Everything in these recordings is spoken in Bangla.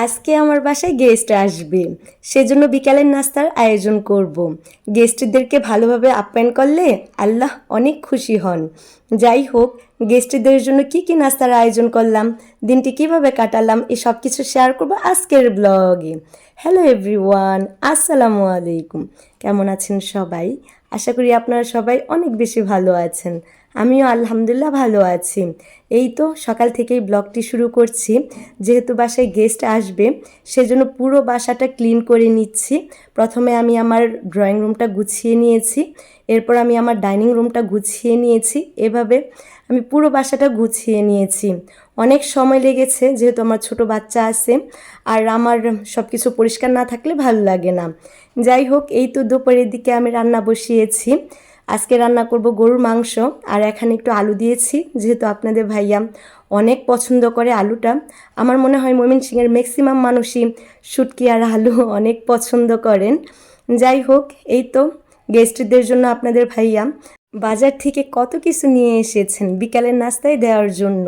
আজকে আমার বাসায় গেস্ট আসবে, সেজন্য বিকালের নাস্তার আয়োজন করব। গেস্টদেরকে ভালোভাবে আপ্যায়ন করলে আল্লাহ অনেক খুশি হন। যাই হোক, গেস্টদের জন্য কি কি নাস্তার আয়োজন করলাম, দিনটি কিভাবে কাটালাম, এই সব কিছু শেয়ার করবো আজকের ব্লগে। হ্যালো এভরিওয়ান, আসসালামু আলাইকুম। কেমন আছেন সবাই? আশা করি আপনারা সবাই অনেক বেশি ভালো আছেন। আমিও আলহামদুলিল্লাহ ভালো আছি। এই তো সকাল থেকেই ব্লগটি শুরু করছি। যেহেতু বাসায় গেস্ট আসবে, সেজন্য পুরো বাসাটা ক্লিন করে নিচ্ছি। প্রথমে আমি আমার ড্রয়িং রুমটা গুছিয়ে নিয়েছি, এরপর আমি আমার ডাইনিং রুমটা গুছিয়ে নিয়েছি। এভাবে আমি পুরো বাসাটা গুছিয়ে নিয়েছি। অনেক সময় লেগেছে, যেহেতু আমার ছোট বাচ্চা আছে আর আমার সব কিছু পরিষ্কার না থাকলে ভালো লাগে না। যাই হোক, এই তো দুপুরের দিকে আমি রান্না বসিয়েছি। আজকে রান্না করব গরুর মাংস, আর এখানে একটু আলু দিয়েছি, যেহেতু আপনাদের ভাইয়া অনেক পছন্দ করে আলুটা। আমার মনে হয় ময়মনসিংহের ম্যাক্সিমাম মানুষই শুটকি আর আলু অনেক পছন্দ করেন। যাই হোক, এই তো গেস্টদের জন্য আপনাদের ভাইয়া বাজার থেকে কত কিছু নিয়ে এসেছেন বিকালের নাস্তায় দেওয়ার জন্য।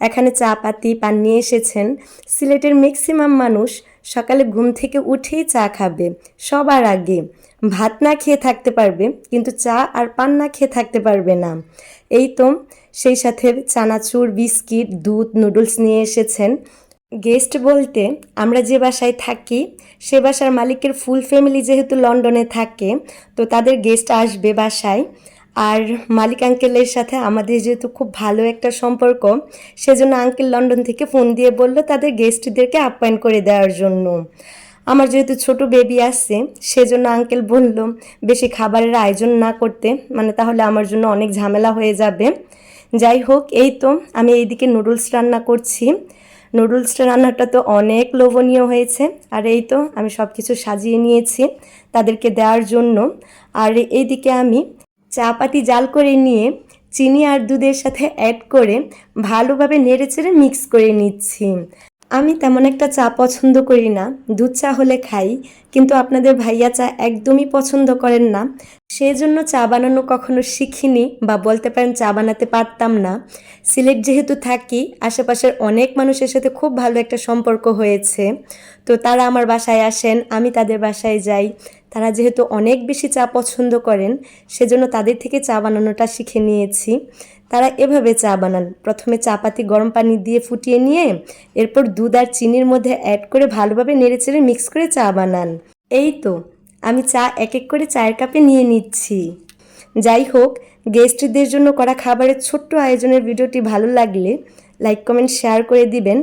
এখানে চা পাতি পান নিয়ে এসেছেন। সিলেটের ম্যাক্সিমাম মানুষ সকালে ঘুম থেকে উঠেই চা খাবে, সবার আগে। ভাত না খেয়ে থাকতে পারবে, কিন্তু চা আর পান না খেয়ে থাকতে পারবে না। এই তো সেই সাথে চানাচুর, বিস্কিট, দুধ, নুডলস নিয়ে এসেছেন। গেস্ট বলতে আমরা যে বাসায় থাকি সে বাসার মালিকের ফুল ফ্যামিলি যেহেতু লন্ডনে থাকে, তো তাদের গেস্ট আসবে বাসায়। আর মালিক আঙ্কেলের সাথে আমাদের যেহেতু খুব ভালো একটা সম্পর্ক, সেজন্য আঙ্কেল লন্ডন থেকে ফোন দিয়ে বলল তাদের গেস্টদেরকে আপ্যায়ন করে দেওয়ার জন্য। আমার যেহেতু ছোট বেবি আছে, সেজন্য আঙ্কেল বলল বেশি খাবারের আয়োজন না করতে, মানে তাহলে আমার জন্য অনেক ঝামেলা হয়ে যাবে। যাই হোক, এই তো আমি এইদিকে নুডলস রান্না করছি। নুডলসটা রান্নাটা তো অনেক লোভনীয় হয়েছে। আর এই তো আমি সব কিছু সাজিয়ে নিয়েছি তাদেরকে দেওয়ার জন্য। আর এইদিকে আমি চা পাতি জাল করে নিয়ে চিনি আর দুধের সাথে অ্যাড করে ভালোভাবে নেড়েচেড়ে মিক্স করে নিচ্ছি। আমি তেমন একটা চা পছন্দ করি না, দুধ চা হলে খাই, কিন্তু আপনাদের ভাইয়া চা একদমই পছন্দ করেন না। সেজন্য চা বানানো কখনো শিখিনি, বা বলতে পারেন চা বানাতে পারতাম না। সিলেট যেহেতু থাকি, আশেপাশের অনেক মানুষের সাথে খুব ভালো একটা সম্পর্ক হয়েছে। তো তারা আমার বাসায় আসেন, আমি তাদের বাসায় যাই। তারা যেহেতু অনেক বেশি চা পছন্দ করেন, সেজন্য তাদের থেকে চা বানানোটা শিখে নিয়েছি। তারা এভাবে চা বানান, প্রথমে চা পাতি গরম পানি দিয়ে ফুটিয়ে নিয়ে এরপর দুধ আর চিনির মধ্যে অ্যাড করে ভালোভাবে নেড়েচেড়ে মিক্স করে চা বানান। এই তো আমি চা এক এক করে চায়ের কাপে নিয়ে নিচ্ছি। যাই হোক, গেস্টদের জন্য করা খাবারের ছোট্ট আয়োজনের ভিডিওটি ভালো লাগলে লাইক কমেন্ট শেয়ার করে দিবেন।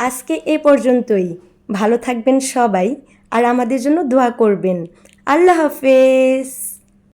আজকে এ পর্যন্তই। ভালো থাকবেন সবাই, আর আমাদের জন্য দোয়া করবেন। আল্লাহ হাফেজ।